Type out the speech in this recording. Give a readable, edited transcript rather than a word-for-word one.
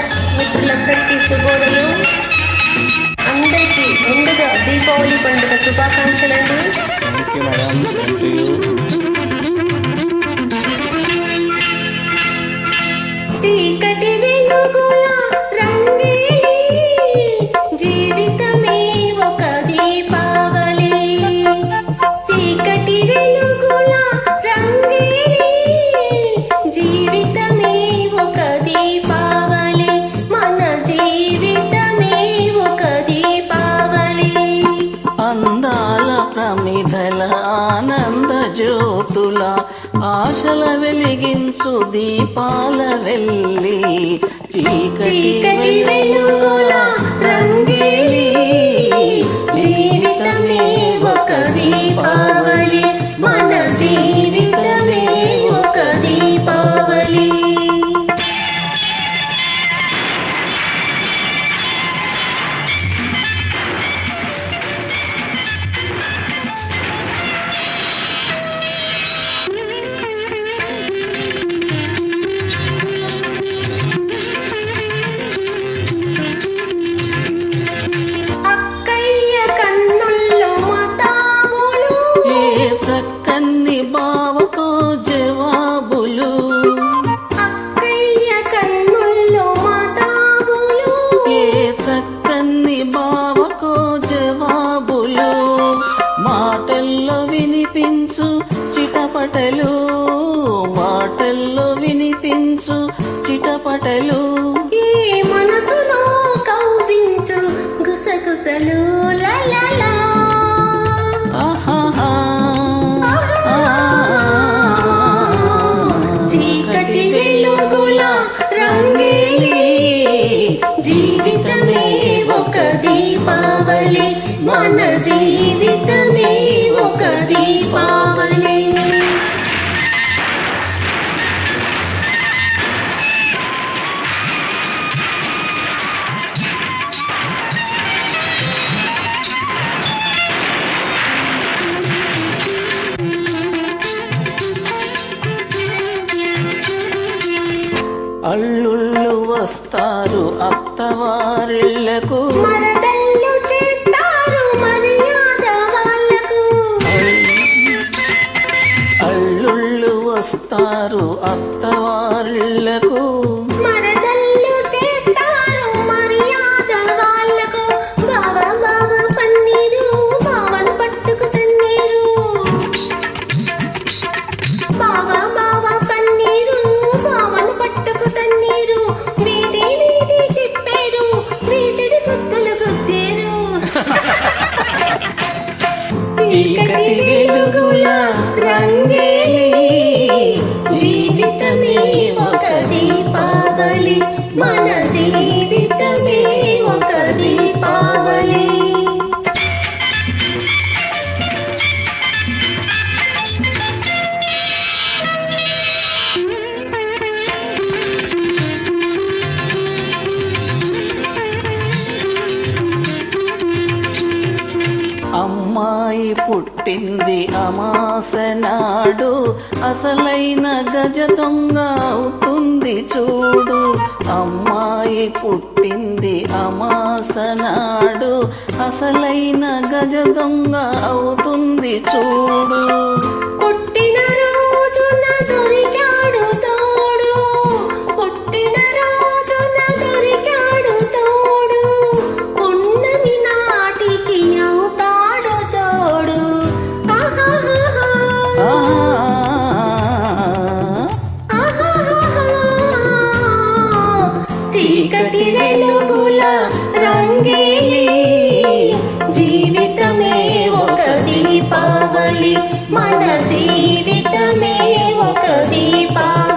Viewers మిత్రులందరికీ శుభోదయం. అందరికీ ముందుగా దీపావళి పండుగ శుభాకాంక్షలండి. Thank you madam. Same to you. చీకటి వెలుగుల రంగేలి జీవితమే ఒక దీపావళి. చీకటి వెలుగుల రంగేలి జీవితమే ఒక దీపావళి. మన జీవితమే ఒక దీపావళి. అందాల ప్రమిదల ఆనంద జ్యోతుల ఆశల వెలిగించు దీపాల వెల్లి చీకటి వెలుగుల రంగేలి జీవితమే ఒక దీపావళి. మన జీవితమే ఒక దీపావళి. అక్కయ్య కన్నుల్లో మతాబులు ఏ చక్కని బావకో జవాబులు. అక్కయ్య కన్నుల్లో మతాబులు ఏ చక్కని బావకో జవాబులు. మాటల్లో వినిపించు చిటపటలు, మాటల్లో వినిపించు చిటపటలు. ఈ మనసులో కవ్వించు గుసగుసలు లలలా. ఆహాహా. చీకటి వెలుగుల రంగేలి జీవితమే ఒక దీపావళి. మన జీవితమే ఒక దీపావళి. అల్లుళ్ళు వస్తారు అత్తవారిళ్లకు, మరదళ్ళు చేస్తారు మర్యాద వాళ్ళకు. అల్లుళ్ళు వస్తారు అత్తవారిళ్లకు. మరదళ్ళు చేస్తారు మర్యాద వాళ్ళకు. బావ బావ పన్నీరు బావను పట్టుకు తన్నీరు. బావ బావ పన్నీరు బావను పట్టుకు తన్నీరు. వీధి వీధి తిప్పారు వీసిడి గుద్దులు గుద్దేరు. చీకటి వెలుగుల రంగేలి జీవితమే ఒక దీపావళి. మన జీవితమే ఒక దీపావళి. అమ్మాయి పుట్టింది అమాస నాడు, అసలైన గజ దొంగ అవుతుంది చూడు. అమ్మాయి పుట్టింది అమాస నాడు, అసలైన గజ దొంగ అవుతుంది చూడు. పుట్టిన రోజున దొరికాడు తోడు. పుట్టిన రోజున దొరికాడు తోడు. పున్నమి నాటికి అవుతాడు చోడు. ఆహాహాహా. ఆహాహాహా. చీకటి వెలుగుల రంగేలి జీవితమే ఒక దీపావళి. మన జీవితమే ఒక దీపావళి.